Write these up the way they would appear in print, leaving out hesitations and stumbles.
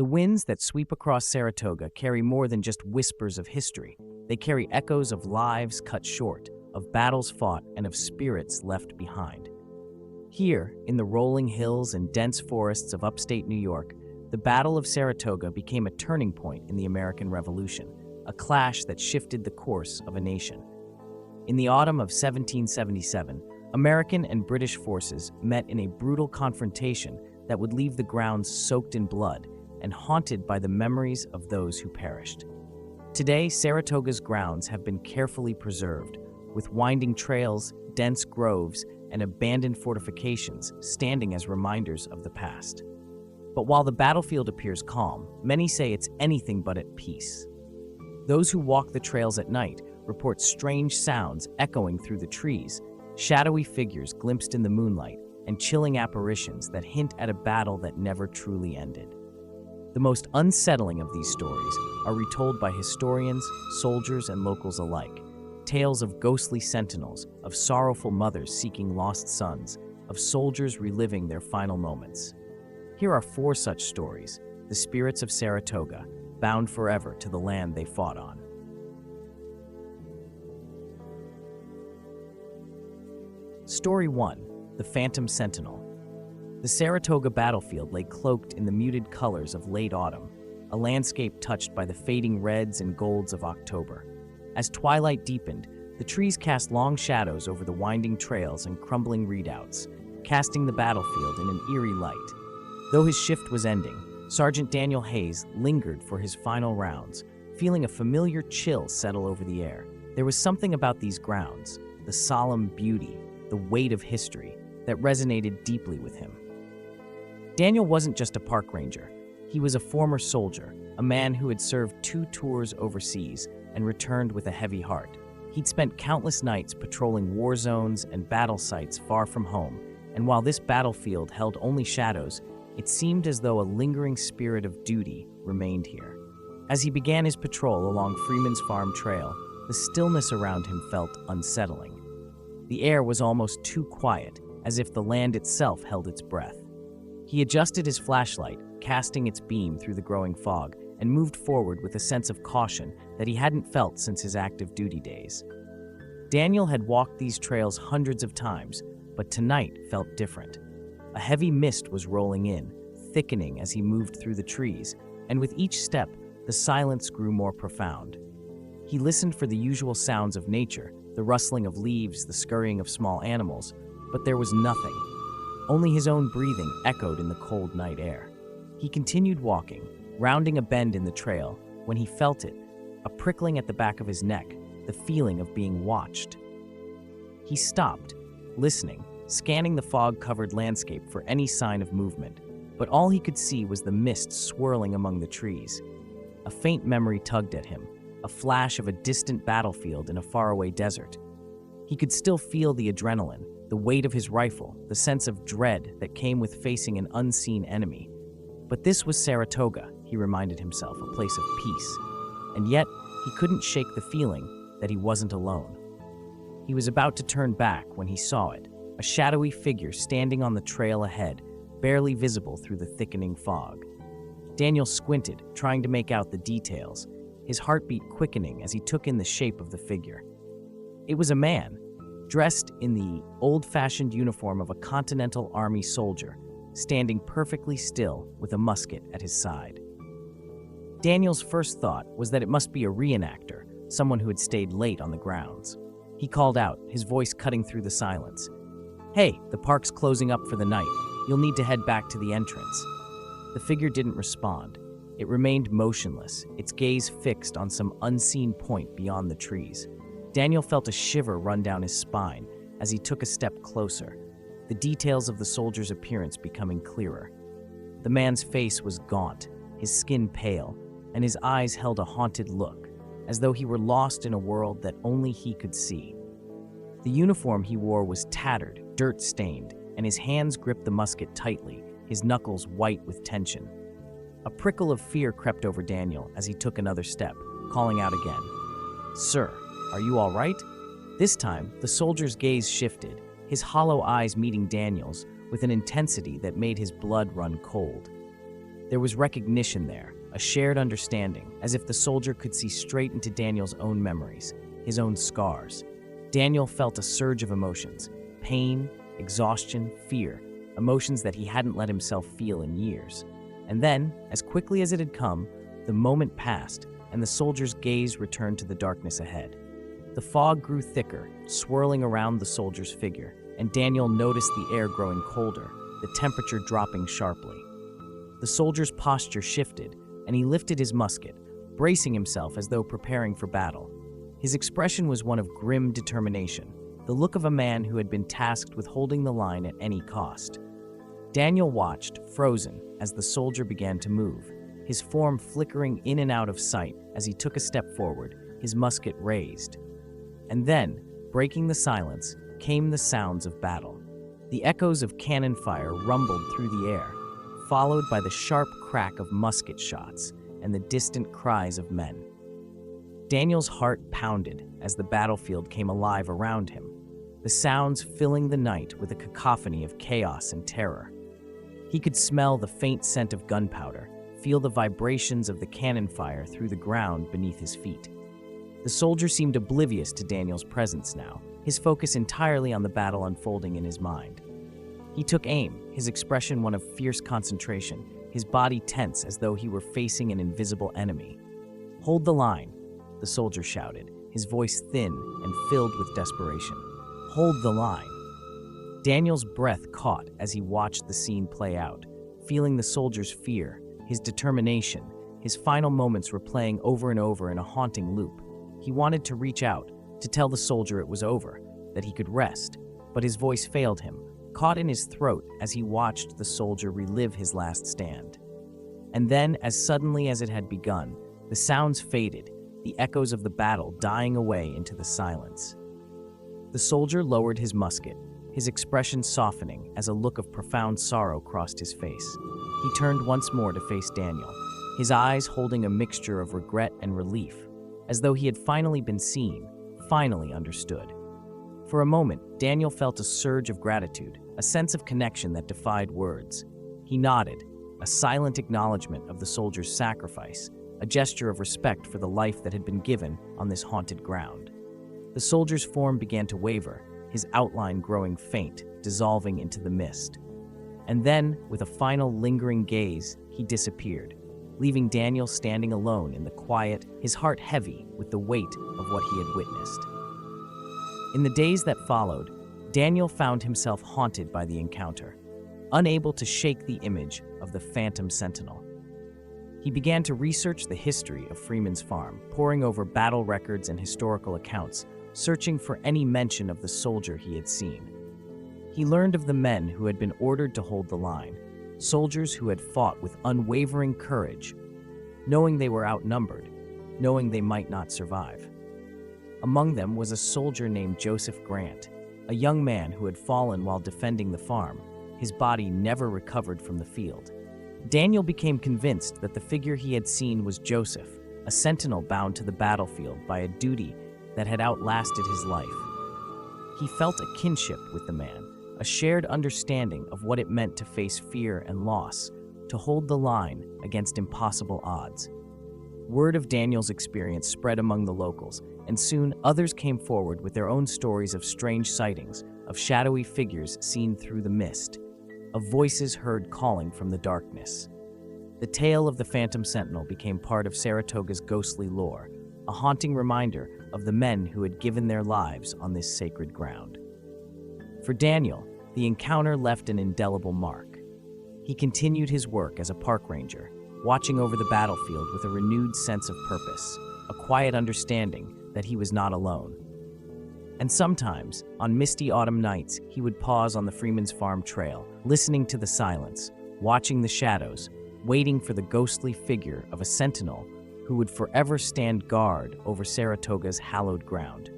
The winds that sweep across Saratoga carry more than just whispers of history. They carry echoes of lives cut short, of battles fought, and of spirits left behind. Here, in the rolling hills and dense forests of upstate New York, the Battle of Saratoga became a turning point in the American Revolution, a clash that shifted the course of a nation. In the autumn of 1777, American and British forces met in a brutal confrontation that would leave the grounds soaked in blood and haunted by the memories of those who perished. Today, Saratoga's grounds have been carefully preserved, with winding trails, dense groves, and abandoned fortifications standing as reminders of the past. But while the battlefield appears calm, many say it's anything but at peace. Those who walk the trails at night report strange sounds echoing through the trees, shadowy figures glimpsed in the moonlight, and chilling apparitions that hint at a battle that never truly ended. The most unsettling of these stories are retold by historians, soldiers, and locals alike. Tales of ghostly sentinels, of sorrowful mothers seeking lost sons, of soldiers reliving their final moments. Here are 4 such stories, the spirits of Saratoga, bound forever to the land they fought on. Story 1. The Phantom Sentinel. The Saratoga battlefield lay cloaked in the muted colors of late autumn, a landscape touched by the fading reds and golds of October. As twilight deepened, the trees cast long shadows over the winding trails and crumbling redoubts, casting the battlefield in an eerie light. Though his shift was ending, Sergeant Daniel Hayes lingered for his final rounds, feeling a familiar chill settle over the air. There was something about these grounds, the solemn beauty, the weight of history, that resonated deeply with him. Daniel wasn't just a park ranger. He was a former soldier, a man who had served 2 tours overseas and returned with a heavy heart. He'd spent countless nights patrolling war zones and battle sites far from home, and while this battlefield held only shadows, it seemed as though a lingering spirit of duty remained here. As he began his patrol along Freeman's Farm Trail, the stillness around him felt unsettling. The air was almost too quiet, as if the land itself held its breath. He adjusted his flashlight, casting its beam through the growing fog, and moved forward with a sense of caution that he hadn't felt since his active duty days. Daniel had walked these trails hundreds of times, but tonight felt different. A heavy mist was rolling in, thickening as he moved through the trees, and with each step, the silence grew more profound. He listened for the usual sounds of nature, the rustling of leaves, the scurrying of small animals, but there was nothing. Only his own breathing echoed in the cold night air. He continued walking, rounding a bend in the trail, when he felt it, a prickling at the back of his neck, the feeling of being watched. He stopped, listening, scanning the fog-covered landscape for any sign of movement, but all he could see was the mist swirling among the trees. A faint memory tugged at him, a flash of a distant battlefield in a faraway desert. He could still feel the adrenaline, the weight of his rifle, the sense of dread that came with facing an unseen enemy. But this was Saratoga, he reminded himself, a place of peace. And yet, he couldn't shake the feeling that he wasn't alone. He was about to turn back when he saw it, a shadowy figure standing on the trail ahead, barely visible through the thickening fog. Daniel squinted, trying to make out the details, his heartbeat quickening as he took in the shape of the figure. It was a man, dressed in the old-fashioned uniform of a Continental Army soldier, standing perfectly still with a musket at his side. Daniel's first thought was that it must be a reenactor, someone who had stayed late on the grounds. He called out, his voice cutting through the silence. "Hey, the park's closing up for the night. You'll need to head back to the entrance." The figure didn't respond. It remained motionless, its gaze fixed on some unseen point beyond the trees. Daniel felt a shiver run down his spine as he took a step closer, the details of the soldier's appearance becoming clearer. The man's face was gaunt, his skin pale, and his eyes held a haunted look, as though he were lost in a world that only he could see. The uniform he wore was tattered, dirt-stained, and his hands gripped the musket tightly, his knuckles white with tension. A prickle of fear crept over Daniel as he took another step, calling out again, "Sir, are you all right?" This time, the soldier's gaze shifted, his hollow eyes meeting Daniel's with an intensity that made his blood run cold. There was recognition there, a shared understanding, as if the soldier could see straight into Daniel's own memories, his own scars. Daniel felt a surge of emotions: pain, exhaustion, fear, emotions that he hadn't let himself feel in years. And then, as quickly as it had come, the moment passed, and the soldier's gaze returned to the darkness ahead. The fog grew thicker, swirling around the soldier's figure, and Daniel noticed the air growing colder, the temperature dropping sharply. The soldier's posture shifted, and he lifted his musket, bracing himself as though preparing for battle. His expression was one of grim determination, the look of a man who had been tasked with holding the line at any cost. Daniel watched, frozen, as the soldier began to move, his form flickering in and out of sight as he took a step forward, his musket raised. And then, breaking the silence, came the sounds of battle. The echoes of cannon fire rumbled through the air, followed by the sharp crack of musket shots and the distant cries of men. Daniel's heart pounded as the battlefield came alive around him, the sounds filling the night with a cacophony of chaos and terror. He could smell the faint scent of gunpowder, feel the vibrations of the cannon fire through the ground beneath his feet. The soldier seemed oblivious to Daniel's presence now, his focus entirely on the battle unfolding in his mind. He took aim, his expression one of fierce concentration, his body tense as though he were facing an invisible enemy. "Hold the line," the soldier shouted, his voice thin and filled with desperation. "Hold the line." Daniel's breath caught as he watched the scene play out, feeling the soldier's fear, his determination, his final moments replaying over and over in a haunting loop. He wanted to reach out, to tell the soldier it was over, that he could rest, but his voice failed him, caught in his throat as he watched the soldier relive his last stand. And then, as suddenly as it had begun, the sounds faded, the echoes of the battle dying away into the silence. The soldier lowered his musket, his expression softening as a look of profound sorrow crossed his face. He turned once more to face Daniel, his eyes holding a mixture of regret and relief, as though he had finally been seen, finally understood. For a moment, Daniel felt a surge of gratitude, a sense of connection that defied words. He nodded, a silent acknowledgement of the soldier's sacrifice, a gesture of respect for the life that had been given on this haunted ground. The soldier's form began to waver, his outline growing faint, dissolving into the mist. And then, with a final lingering gaze, he disappeared, leaving Daniel standing alone in the quiet, his heart heavy with the weight of what he had witnessed. In the days that followed, Daniel found himself haunted by the encounter, unable to shake the image of the phantom sentinel. He began to research the history of Freeman's Farm, poring over battle records and historical accounts, searching for any mention of the soldier he had seen. He learned of the men who had been ordered to hold the line, soldiers who had fought with unwavering courage, knowing they were outnumbered, knowing they might not survive. Among them was a soldier named Joseph Grant, a young man who had fallen while defending the farm, his body never recovered from the field. Daniel became convinced that the figure he had seen was Joseph, a sentinel bound to the battlefield by a duty that had outlasted his life. He felt a kinship with the man, a shared understanding of what it meant to face fear and loss, to hold the line against impossible odds. Word of Daniel's experience spread among the locals, and soon others came forward with their own stories of strange sightings, of shadowy figures seen through the mist, of voices heard calling from the darkness. The tale of the Phantom Sentinel became part of Saratoga's ghostly lore, a haunting reminder of the men who had given their lives on this sacred ground. For Daniel, the encounter left an indelible mark. He continued his work as a park ranger, watching over the battlefield with a renewed sense of purpose, a quiet understanding that he was not alone. And sometimes, on misty autumn nights, he would pause on the Freeman's Farm trail, listening to the silence, watching the shadows, waiting for the ghostly figure of a sentinel who would forever stand guard over Saratoga's hallowed ground.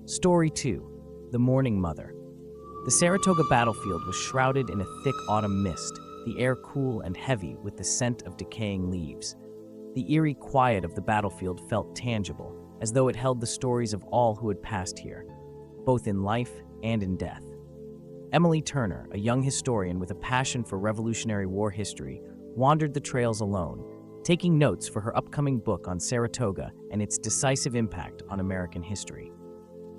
Story 2. The Mourning Mother. The Saratoga battlefield was shrouded in a thick autumn mist, the air cool and heavy with the scent of decaying leaves. The eerie quiet of the battlefield felt tangible, as though it held the stories of all who had passed here, both in life and in death. Emily Turner, a young historian with a passion for Revolutionary War history, wandered the trails alone, taking notes for her upcoming book on Saratoga and its decisive impact on American history.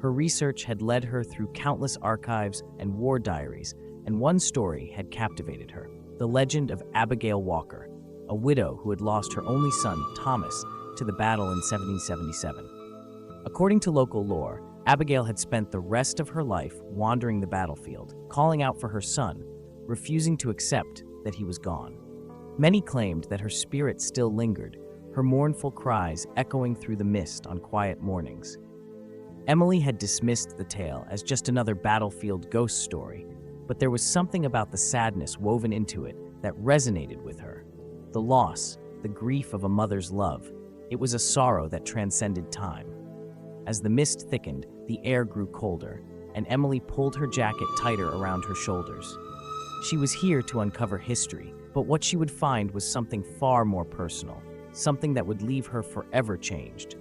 Her research had led her through countless archives and war diaries, and one story had captivated her: the legend of Abigail Walker, a widow who had lost her only son, Thomas, to the battle in 1777. According to local lore, Abigail had spent the rest of her life wandering the battlefield, calling out for her son, refusing to accept that he was gone. Many claimed that her spirit still lingered, her mournful cries echoing through the mist on quiet mornings. Emily had dismissed the tale as just another battlefield ghost story, but there was something about the sadness woven into it that resonated with her. The loss, the grief of a mother's love, it was a sorrow that transcended time. As the mist thickened, the air grew colder, and Emily pulled her jacket tighter around her shoulders. She was here to uncover history, but what she would find was something far more personal, something that would leave her forever changed.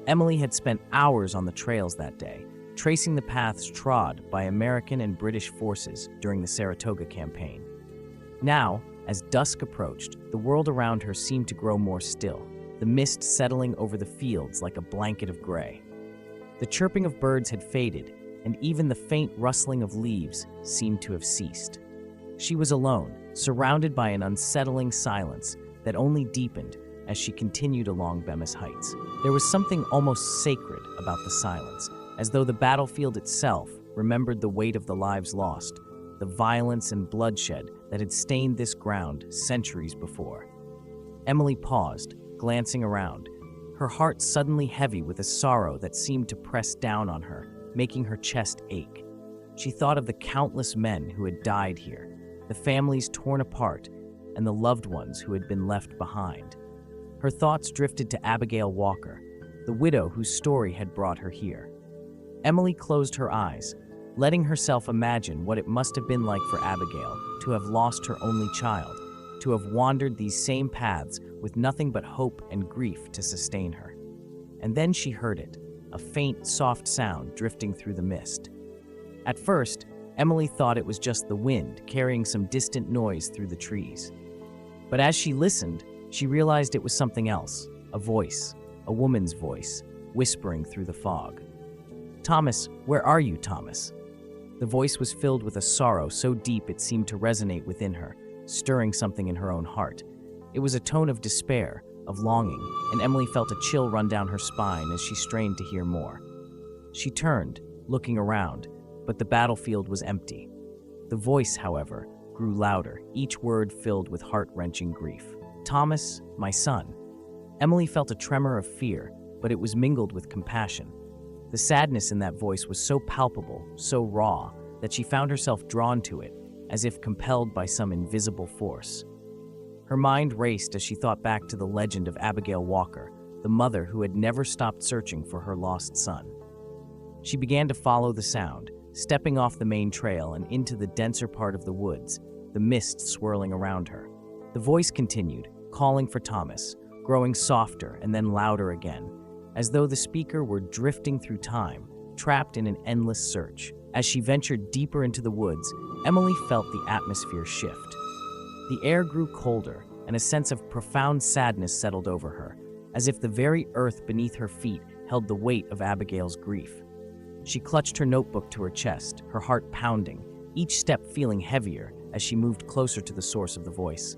Emily had spent hours on the trails that day, tracing the paths trod by American and British forces during the Saratoga campaign. Now, as dusk approached, the world around her seemed to grow more still, the mist settling over the fields like a blanket of gray. The chirping of birds had faded, and even the faint rustling of leaves seemed to have ceased. She was alone, surrounded by an unsettling silence that only deepened as she continued along Bemis Heights. There was something almost sacred about the silence, as though the battlefield itself remembered the weight of the lives lost, the violence and bloodshed that had stained this ground centuries before. Emily paused, glancing around, her heart suddenly heavy with a sorrow that seemed to press down on her, making her chest ache. She thought of the countless men who had died here, the families torn apart, and the loved ones who had been left behind. Her thoughts drifted to Abigail Walker, the widow whose story had brought her here. Emily closed her eyes, letting herself imagine what it must have been like for Abigail to have lost her only child, to have wandered these same paths with nothing but hope and grief to sustain her. And then she heard it, a faint, soft sound drifting through the mist. At first, Emily thought it was just the wind carrying some distant noise through the trees. But as she listened, she realized it was something else, a voice, a woman's voice, whispering through the fog. "Thomas, where are you, Thomas?" The voice was filled with a sorrow so deep it seemed to resonate within her, stirring something in her own heart. It was a tone of despair, of longing, and Emily felt a chill run down her spine as she strained to hear more. She turned, looking around, but the battlefield was empty. The voice, however, grew louder, each word filled with heart-wrenching grief. "Thomas, my son." Emily felt a tremor of fear, but it was mingled with compassion. The sadness in that voice was so palpable, so raw, that she found herself drawn to it, as if compelled by some invisible force. Her mind raced as she thought back to the legend of Abigail Walker, the mother who had never stopped searching for her lost son. She began to follow the sound, stepping off the main trail and into the denser part of the woods, the mist swirling around her. The voice continued, calling for Thomas, growing softer and then louder again, as though the speaker were drifting through time, trapped in an endless search. As she ventured deeper into the woods, Emily felt the atmosphere shift. The air grew colder, and a sense of profound sadness settled over her, as if the very earth beneath her feet held the weight of Abigail's grief. She clutched her notebook to her chest, her heart pounding, each step feeling heavier as she moved closer to the source of the voice.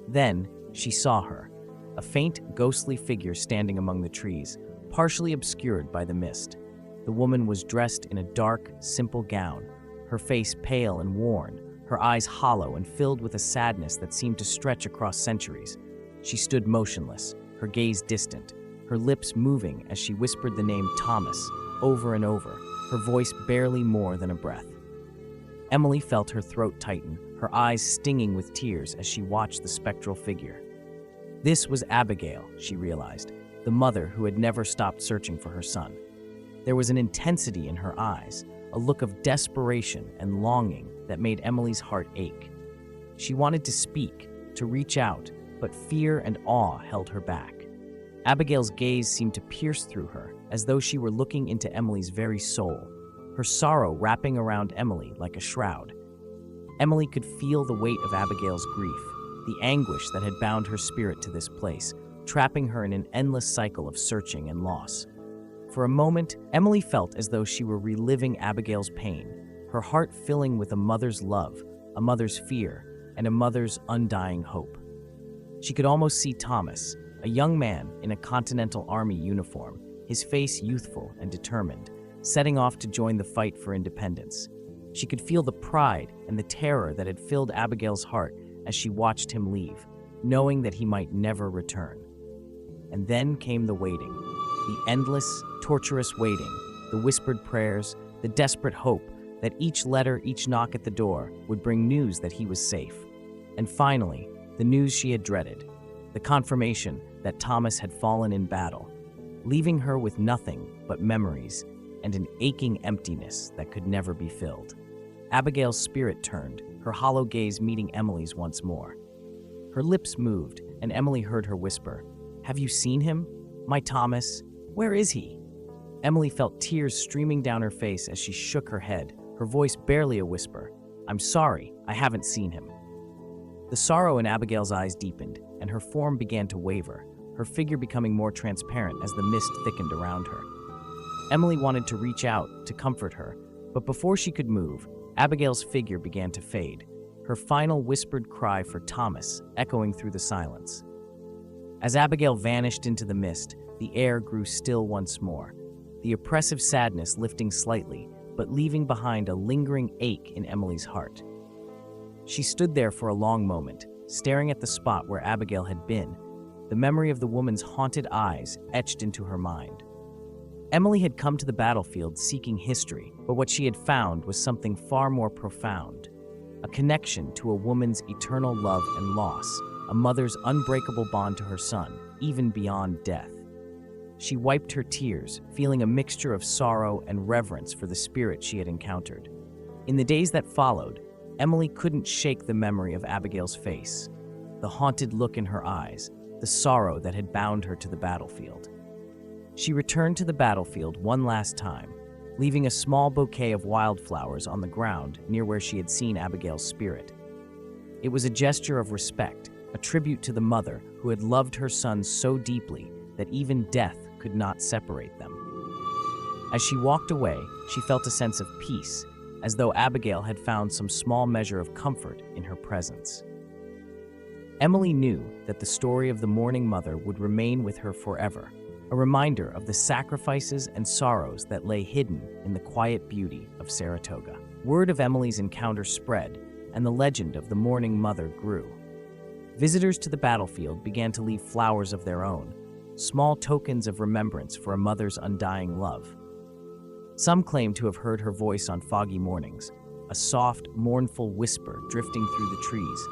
Then, she saw her, a faint, ghostly figure standing among the trees, partially obscured by the mist. The woman was dressed in a dark, simple gown, her face pale and worn, her eyes hollow and filled with a sadness that seemed to stretch across centuries. She stood motionless, her gaze distant, her lips moving as she whispered the name Thomas over and over, her voice barely more than a breath. Emily felt her throat tighten, her eyes stinging with tears as she watched the spectral figure. This was Abigail, she realized, the mother who had never stopped searching for her son. There was an intensity in her eyes, a look of desperation and longing that made Emily's heart ache. She wanted to speak, to reach out, but fear and awe held her back. Abigail's gaze seemed to pierce through her, as though she were looking into Emily's very soul, her sorrow wrapping around Emily like a shroud. Emily could feel the weight of Abigail's grief, the anguish that had bound her spirit to this place, trapping her in an endless cycle of searching and loss. For a moment, Emily felt as though she were reliving Abigail's pain, her heart filling with a mother's love, a mother's fear, and a mother's undying hope. She could almost see Thomas, a young man in a Continental Army uniform, his face youthful and determined, setting off to join the fight for independence. She could feel the pride and the terror that had filled Abigail's heart as she watched him leave, knowing that he might never return. And then came the waiting, the endless, torturous waiting, the whispered prayers, the desperate hope that each letter, each knock at the door would bring news that he was safe. And finally, the news she had dreaded, the confirmation that Thomas had fallen in battle, leaving her with nothing but memories and an aching emptiness that could never be filled. Abigail's spirit turned, her hollow gaze meeting Emily's once more. Her lips moved, and Emily heard her whisper, "Have you seen him? My Thomas? Where is he?" Emily felt tears streaming down her face as she shook her head, her voice barely a whisper. "I'm sorry, I haven't seen him." The sorrow in Abigail's eyes deepened, and her form began to waver, her figure becoming more transparent as the mist thickened around her. Emily wanted to reach out to comfort her, but before she could move, Abigail's figure began to fade, her final whispered cry for Thomas echoing through the silence. As Abigail vanished into the mist, the air grew still once more, the oppressive sadness lifting slightly, but leaving behind a lingering ache in Emily's heart. She stood there for a long moment, staring at the spot where Abigail had been, the memory of the woman's haunted eyes etched into her mind. Emily had come to the battlefield seeking history, but what she had found was something far more profound, a connection to a woman's eternal love and loss, a mother's unbreakable bond to her son, even beyond death. She wiped her tears, feeling a mixture of sorrow and reverence for the spirit she had encountered. In the days that followed, Emily couldn't shake the memory of Abigail's face, the haunted look in her eyes, the sorrow that had bound her to the battlefield. She returned to the battlefield one last time, leaving a small bouquet of wildflowers on the ground near where she had seen Abigail's spirit. It was a gesture of respect, a tribute to the mother who had loved her son so deeply that even death could not separate them. As she walked away, she felt a sense of peace, as though Abigail had found some small measure of comfort in her presence. Emily knew that the story of the mourning mother would remain with her forever, a reminder of the sacrifices and sorrows that lay hidden in the quiet beauty of Saratoga. Word of Emily's encounter spread, and the legend of the mourning mother grew. Visitors to the battlefield began to leave flowers of their own, small tokens of remembrance for a mother's undying love. Some claimed to have heard her voice on foggy mornings, a soft, mournful whisper drifting through the trees,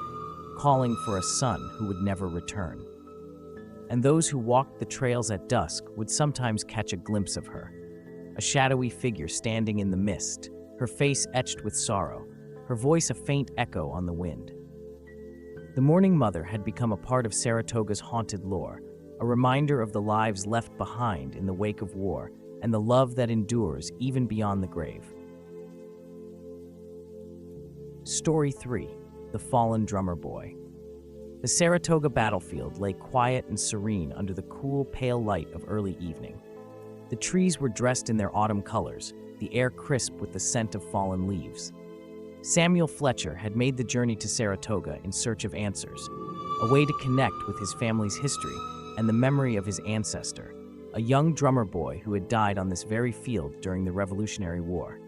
calling for a son who would never return. And those who walked the trails at dusk would sometimes catch a glimpse of her, a shadowy figure standing in the mist, her face etched with sorrow, her voice a faint echo on the wind. The mourning mother had become a part of Saratoga's haunted lore, a reminder of the lives left behind in the wake of war and the love that endures even beyond the grave. Story 3: The Fallen Drummer Boy. The Saratoga battlefield lay quiet and serene under the cool, pale light of early evening. The trees were dressed in their autumn colors, the air crisp with the scent of fallen leaves. Samuel Fletcher had made the journey to Saratoga in search of answers, a way to connect with his family's history and the memory of his ancestor, a young drummer boy who had died on this very field during the Revolutionary War.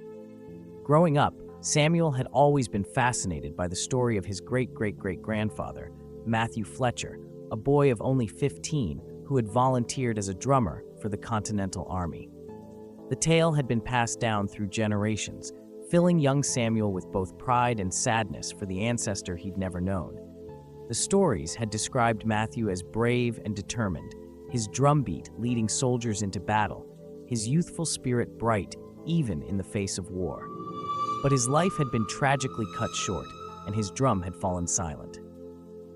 Growing up, Samuel had always been fascinated by the story of his great-great-great-grandfather, Matthew Fletcher, a boy of only 15 who had volunteered as a drummer for the Continental Army. The tale had been passed down through generations, filling young Samuel with both pride and sadness for the ancestor he'd never known. The stories had described Matthew as brave and determined, his drumbeat leading soldiers into battle, his youthful spirit bright even in the face of war. But his life had been tragically cut short, and his drum had fallen silent.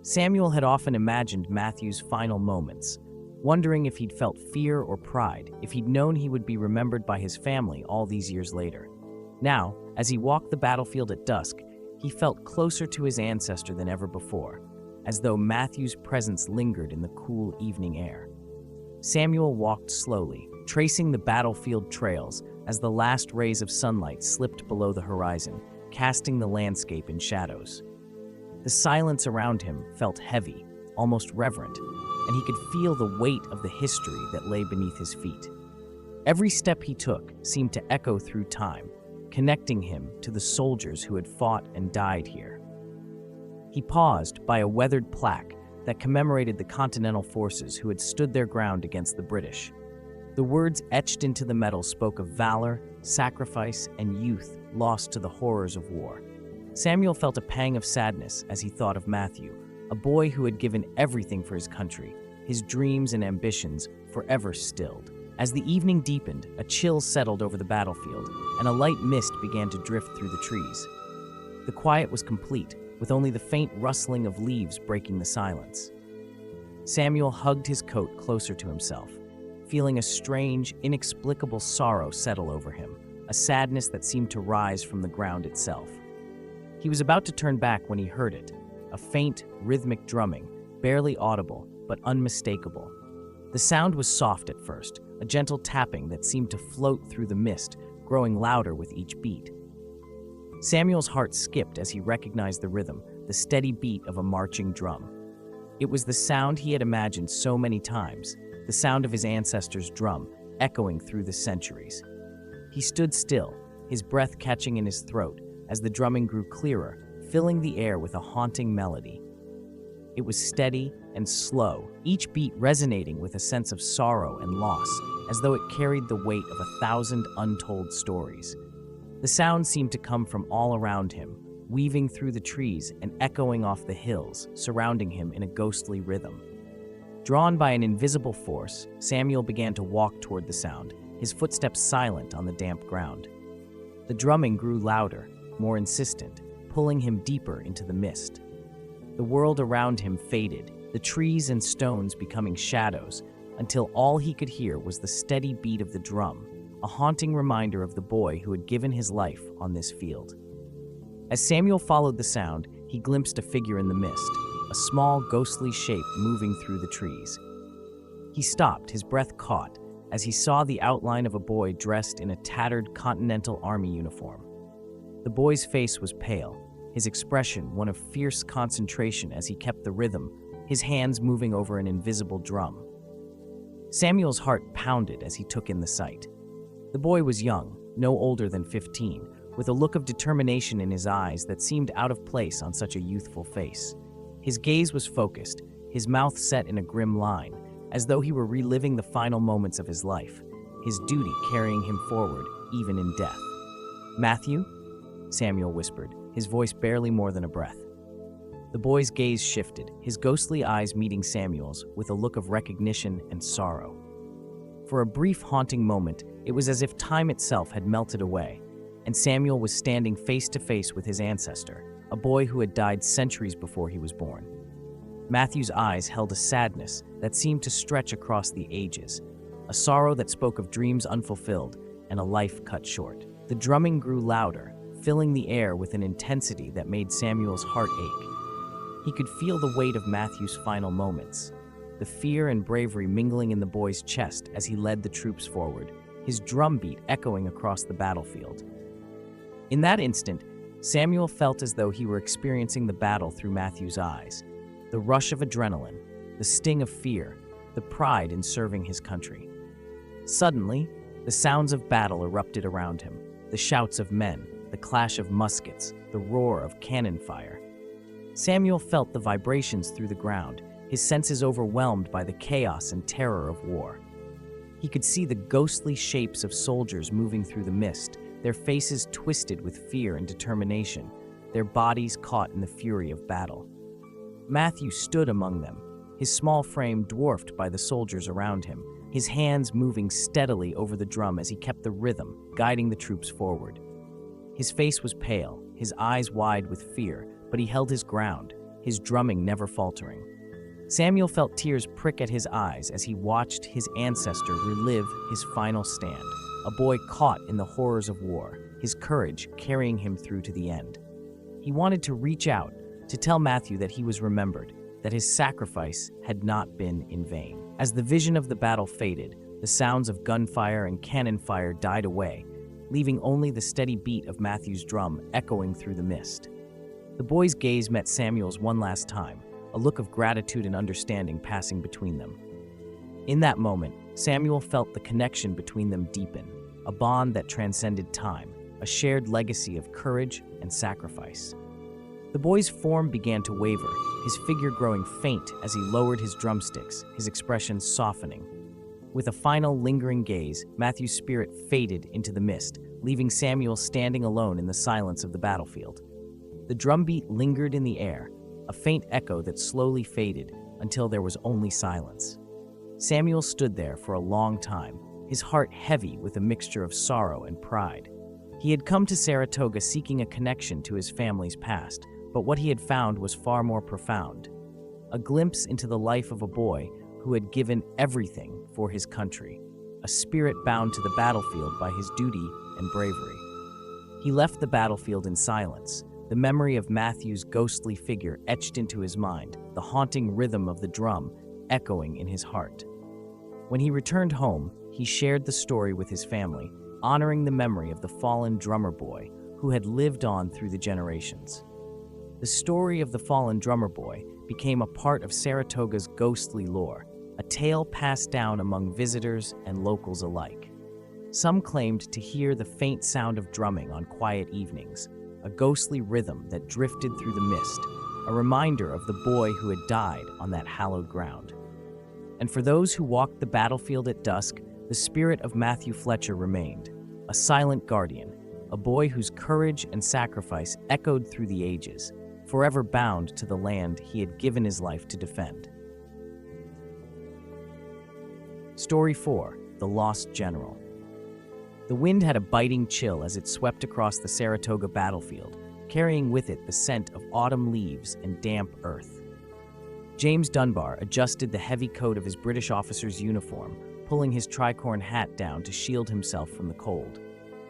Samuel had often imagined Matthew's final moments, wondering if he'd felt fear or pride, if he'd known he would be remembered by his family all these years later. Now, as he walked the battlefield at dusk, he felt closer to his ancestor than ever before, as though Matthew's presence lingered in the cool evening air. Samuel walked slowly, tracing the battlefield trails as the last rays of sunlight slipped below the horizon, casting the landscape in shadows. The silence around him felt heavy, almost reverent, and he could feel the weight of the history that lay beneath his feet. Every step he took seemed to echo through time, connecting him to the soldiers who had fought and died here. He paused by a weathered plaque that commemorated the Continental forces who had stood their ground against the British. The words etched into the metal spoke of valor, sacrifice, and youth lost to the horrors of war. Samuel felt a pang of sadness as he thought of Matthew, a boy who had given everything for his country, his dreams and ambitions forever stilled. As the evening deepened, a chill settled over the battlefield, and a light mist began to drift through the trees. The quiet was complete, with only the faint rustling of leaves breaking the silence. Samuel hugged his coat closer to himself, feeling a strange, inexplicable sorrow settle over him, a sadness that seemed to rise from the ground itself. He was about to turn back when he heard it, a faint, rhythmic drumming, barely audible, but unmistakable. The sound was soft at first, a gentle tapping that seemed to float through the mist, growing louder with each beat. Samuel's heart skipped as he recognized the rhythm, the steady beat of a marching drum. It was the sound he had imagined so many times, the sound of his ancestors' drum, echoing through the centuries. He stood still, his breath catching in his throat, as the drumming grew clearer, filling the air with a haunting melody. It was steady and slow, each beat resonating with a sense of sorrow and loss, as though it carried the weight of 1,000 untold stories. The sound seemed to come from all around him, weaving through the trees and echoing off the hills, surrounding him in a ghostly rhythm. Drawn by an invisible force, Samuel began to walk toward the sound, his footsteps silent on the damp ground. The drumming grew louder, more insistent, pulling him deeper into the mist. The world around him faded, the trees and stones becoming shadows, until all he could hear was the steady beat of the drum, a haunting reminder of the boy who had given his life on this field. As Samuel followed the sound, he glimpsed a figure in the mist, a small, ghostly shape moving through the trees. He stopped, his breath caught, as he saw the outline of a boy dressed in a tattered Continental Army uniform. The boy's face was pale, his expression one of fierce concentration as he kept the rhythm, his hands moving over an invisible drum. Samuel's heart pounded as he took in the sight. The boy was young, no older than 15, with a look of determination in his eyes that seemed out of place on such a youthful face. His gaze was focused, his mouth set in a grim line, as though he were reliving the final moments of his life, his duty carrying him forward, even in death. "Matthew?" Samuel whispered, his voice barely more than a breath. The boy's gaze shifted, his ghostly eyes meeting Samuel's with a look of recognition and sorrow. For a brief, haunting moment, it was as if time itself had melted away, and Samuel was standing face to face with his ancestor, a boy who had died centuries before he was born. Matthew's eyes held a sadness that seemed to stretch across the ages, a sorrow that spoke of dreams unfulfilled and a life cut short. The drumming grew louder, filling the air with an intensity that made Samuel's heart ache. He could feel the weight of Matthew's final moments, the fear and bravery mingling in the boy's chest as he led the troops forward, his drumbeat echoing across the battlefield. In that instant, Samuel felt as though he were experiencing the battle through Matthew's eyes, the rush of adrenaline, the sting of fear, the pride in serving his country. Suddenly, the sounds of battle erupted around him, the shouts of men, the clash of muskets, the roar of cannon fire. Samuel felt the vibrations through the ground, his senses overwhelmed by the chaos and terror of war. He could see the ghostly shapes of soldiers moving through the mist, their faces twisted with fear and determination, their bodies caught in the fury of battle. Matthew stood among them, his small frame dwarfed by the soldiers around him, his hands moving steadily over the drum as he kept the rhythm, guiding the troops forward. His face was pale, his eyes wide with fear, but he held his ground, his drumming never faltering. Samuel felt tears prick at his eyes as he watched his ancestor relive his final stand, a boy caught in the horrors of war, his courage carrying him through to the end. He wanted to reach out, to tell Matthew that he was remembered, that his sacrifice had not been in vain. As the vision of the battle faded, the sounds of gunfire and cannon fire died away, leaving only the steady beat of Matthew's drum echoing through the mist. The boy's gaze met Samuel's one last time, a look of gratitude and understanding passing between them. In that moment, Samuel felt the connection between them deepen, a bond that transcended time, a shared legacy of courage and sacrifice. The boy's form began to waver, his figure growing faint as he lowered his drumsticks, his expression softening. With a final lingering gaze, Matthew's spirit faded into the mist, leaving Samuel standing alone in the silence of the battlefield. The drumbeat lingered in the air, a faint echo that slowly faded until there was only silence. Samuel stood there for a long time, his heart heavy with a mixture of sorrow and pride. He had come to Saratoga seeking a connection to his family's past, but what he had found was far more profound. A glimpse into the life of a boy who had given everything for his country, a spirit bound to the battlefield by his duty and bravery. He left the battlefield in silence, the memory of Matthew's ghostly figure etched into his mind, the haunting rhythm of the drum echoing in his heart. When he returned home, he shared the story with his family, honoring the memory of the fallen drummer boy who had lived on through the generations. The story of the fallen drummer boy became a part of Saratoga's ghostly lore, a tale passed down among visitors and locals alike. Some claimed to hear the faint sound of drumming on quiet evenings, a ghostly rhythm that drifted through the mist, a reminder of the boy who had died on that hallowed ground. And for those who walked the battlefield at dusk, the spirit of Matthew Fletcher remained, a silent guardian, a boy whose courage and sacrifice echoed through the ages, forever bound to the land he had given his life to defend. Story 4: The Lost General. The wind had a biting chill as it swept across the Saratoga battlefield, carrying with it the scent of autumn leaves and damp earth. James Dunbar adjusted the heavy coat of his British officer's uniform, pulling his tricorn hat down to shield himself from the cold.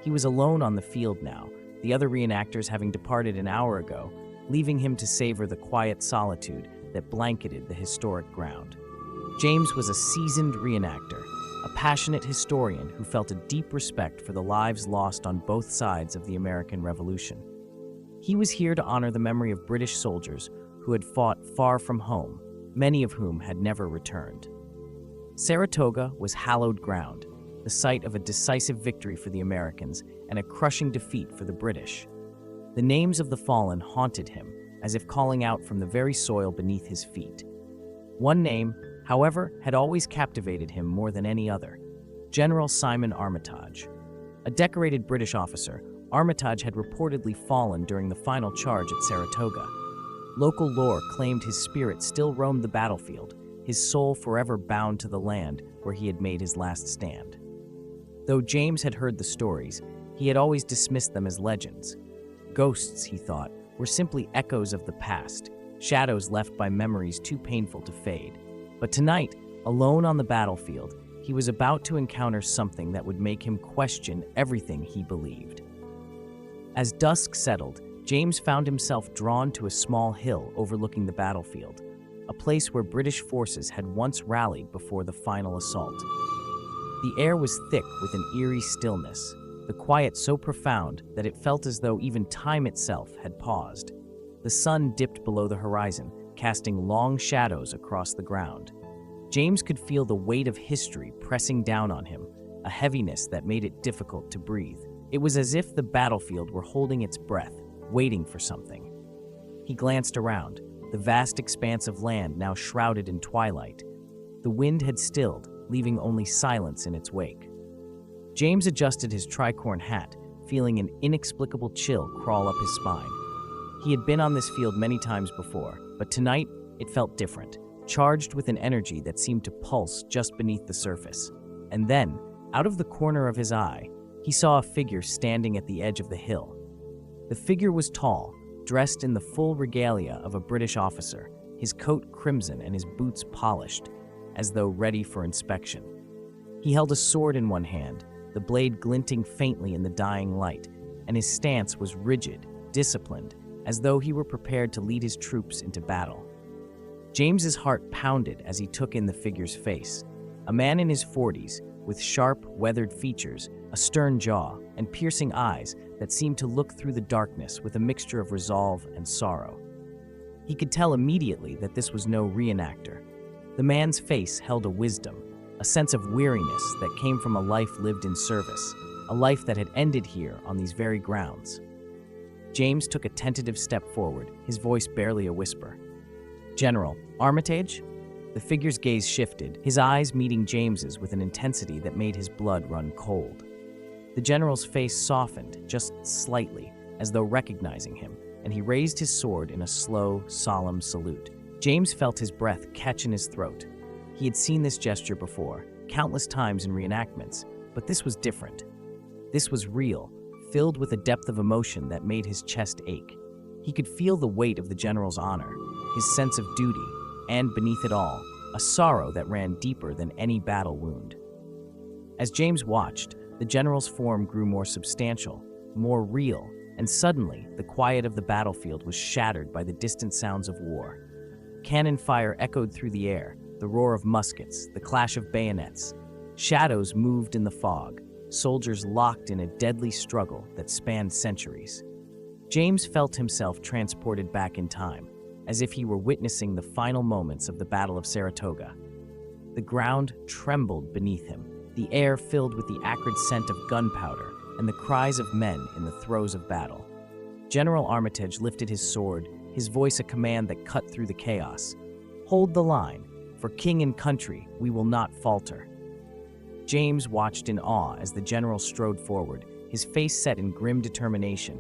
He was alone on the field now, the other reenactors having departed an hour ago, leaving him to savor the quiet solitude that blanketed the historic ground. James was a seasoned reenactor, a passionate historian who felt a deep respect for the lives lost on both sides of the American Revolution. He was here to honor the memory of British soldiers who had fought far from home, many of whom had never returned. Saratoga was hallowed ground, the site of a decisive victory for the Americans and a crushing defeat for the British. The names of the fallen haunted him, as if calling out from the very soil beneath his feet. One name, however, had always captivated him more than any other: General Simon Armitage. A decorated British officer, Armitage had reportedly fallen during the final charge at Saratoga. Local lore claimed his spirit still roamed the battlefield, his soul forever bound to the land where he had made his last stand. Though James had heard the stories, he had always dismissed them as legends. Ghosts, he thought, were simply echoes of the past, shadows left by memories too painful to fade. But tonight, alone on the battlefield, he was about to encounter something that would make him question everything he believed. As dusk settled, James found himself drawn to a small hill overlooking the battlefield, a place where British forces had once rallied before the final assault. The air was thick with an eerie stillness, the quiet so profound that it felt as though even time itself had paused. The sun dipped below the horizon, casting long shadows across the ground. James could feel the weight of history pressing down on him, a heaviness that made it difficult to breathe. It was as if the battlefield were holding its breath, waiting for something. He glanced around, the vast expanse of land now shrouded in twilight. The wind had stilled, leaving only silence in its wake. James adjusted his tricorn hat, feeling an inexplicable chill crawl up his spine. He had been on this field many times before, but tonight it felt different, charged with an energy that seemed to pulse just beneath the surface. And then, out of the corner of his eye, he saw a figure standing at the edge of the hill. The figure was tall, dressed in the full regalia of a British officer, his coat crimson and his boots polished, as though ready for inspection. He held a sword in one hand, the blade glinting faintly in the dying light, and his stance was rigid, disciplined, as though he were prepared to lead his troops into battle. James's heart pounded as he took in the figure's face, a man in his 40s, with sharp, weathered features, a stern jaw, and piercing eyes that seemed to look through the darkness with a mixture of resolve and sorrow. He could tell immediately that this was no reenactor. The man's face held a wisdom, a sense of weariness that came from a life lived in service, a life that had ended here on these very grounds. James took a tentative step forward, his voice barely a whisper. "General Armitage?" The figure's gaze shifted, his eyes meeting James's with an intensity that made his blood run cold. The general's face softened, just slightly, as though recognizing him, and he raised his sword in a slow, solemn salute. James felt his breath catch in his throat. He had seen this gesture before, countless times in reenactments, but this was different. This was real, filled with a depth of emotion that made his chest ache. He could feel the weight of the general's honor, his sense of duty, and beneath it all, a sorrow that ran deeper than any battle wound. As James watched, the general's form grew more substantial, more real, and suddenly the quiet of the battlefield was shattered by the distant sounds of war. Cannon fire echoed through the air, the roar of muskets, the clash of bayonets. Shadows moved in the fog, soldiers locked in a deadly struggle that spanned centuries. James felt himself transported back in time, as if he were witnessing the final moments of the Battle of Saratoga. The ground trembled beneath him, the air filled with the acrid scent of gunpowder and the cries of men in the throes of battle. General Armitage lifted his sword, his voice a command that cut through the chaos. "Hold the line. For king and country, we will not falter." James watched in awe as the general strode forward, his face set in grim determination,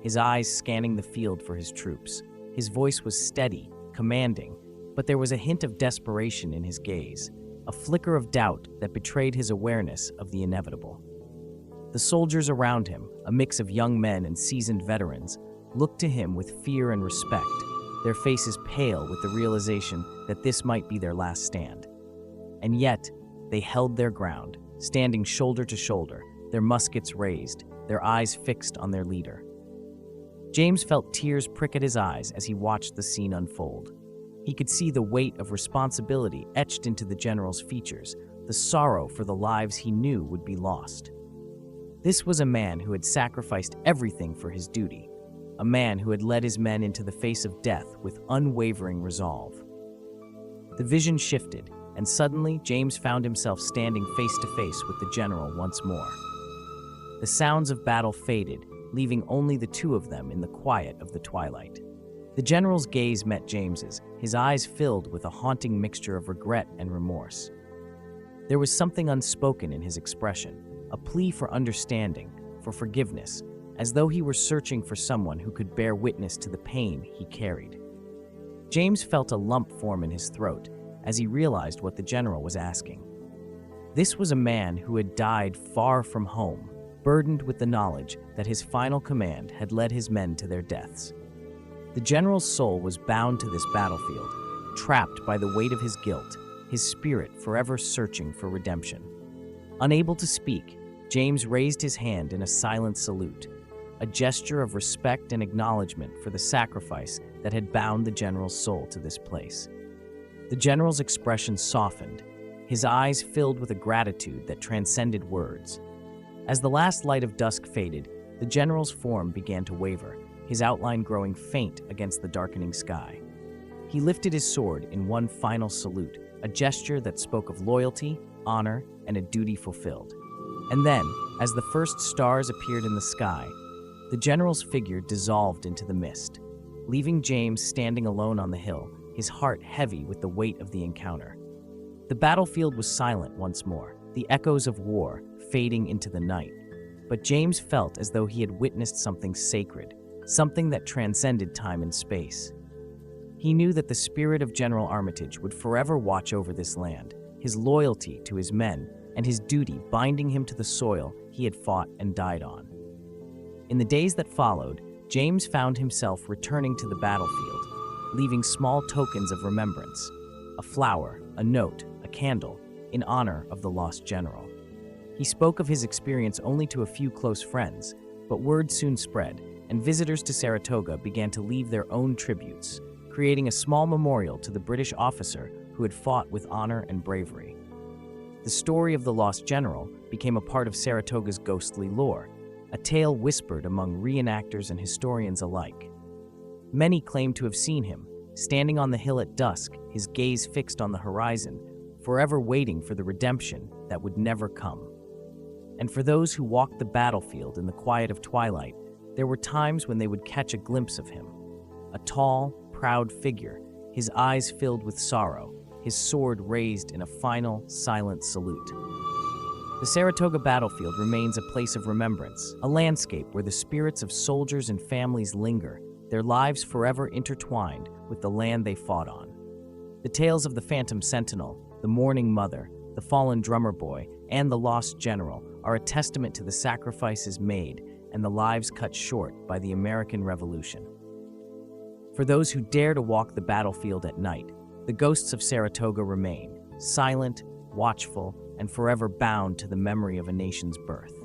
his eyes scanning the field for his troops. His voice was steady, commanding, but there was a hint of desperation in his gaze, a flicker of doubt that betrayed his awareness of the inevitable. The soldiers around him, a mix of young men and seasoned veterans, looked to him with fear and respect, their faces pale with the realization that this might be their last stand. And yet, they held their ground, standing shoulder to shoulder, their muskets raised, their eyes fixed on their leader. James felt tears prick at his eyes as he watched the scene unfold. He could see the weight of responsibility etched into the general's features, the sorrow for the lives he knew would be lost. This was a man who had sacrificed everything for his duty, a man who had led his men into the face of death with unwavering resolve. The vision shifted, and suddenly James found himself standing face to face with the general once more. The sounds of battle faded, leaving only the two of them in the quiet of the twilight. The general's gaze met James's, his eyes filled with a haunting mixture of regret and remorse. There was something unspoken in his expression, a plea for understanding, for forgiveness, as though he were searching for someone who could bear witness to the pain he carried. James felt a lump form in his throat as he realized what the general was asking. This was a man who had died far from home, burdened with the knowledge that his final command had led his men to their deaths. The general's soul was bound to this battlefield, trapped by the weight of his guilt, his spirit forever searching for redemption. Unable to speak, James raised his hand in a silent salute, a gesture of respect and acknowledgement for the sacrifice that had bound the general's soul to this place. The general's expression softened, his eyes filled with a gratitude that transcended words. As the last light of dusk faded, the general's form began to waver, his outline growing faint against the darkening sky. He lifted his sword in one final salute, a gesture that spoke of loyalty, honor, and a duty fulfilled. And then, as the first stars appeared in the sky, the general's figure dissolved into the mist, leaving James standing alone on the hill, his heart heavy with the weight of the encounter. The battlefield was silent once more, the echoes of war fading into the night. But James felt as though he had witnessed something sacred, something that transcended time and space. He knew that the spirit of General Armitage would forever watch over this land, his loyalty to his men, and his duty binding him to the soil he had fought and died on. In the days that followed, James found himself returning to the battlefield, leaving small tokens of remembrance: a flower, a note, a candle, in honor of the lost general. He spoke of his experience only to a few close friends, but word soon spread, and visitors to Saratoga began to leave their own tributes, creating a small memorial to the British officer who had fought with honor and bravery. The story of the lost general became a part of Saratoga's ghostly lore, a tale whispered among reenactors and historians alike. Many claim to have seen him, standing on the hill at dusk, his gaze fixed on the horizon, forever waiting for the redemption that would never come. And for those who walked the battlefield in the quiet of twilight, there were times when they would catch a glimpse of him. A tall, proud figure, his eyes filled with sorrow, his sword raised in a final, silent salute. The Saratoga battlefield remains a place of remembrance, a landscape where the spirits of soldiers and families linger, their lives forever intertwined with the land they fought on. The tales of the Phantom Sentinel, the mourning mother, the fallen drummer boy, and the lost general are a testament to the sacrifices made and the lives cut short by the American Revolution. For those who dare to walk the battlefield at night, the ghosts of Saratoga remain, silent, watchful, and forever bound to the memory of a nation's birth.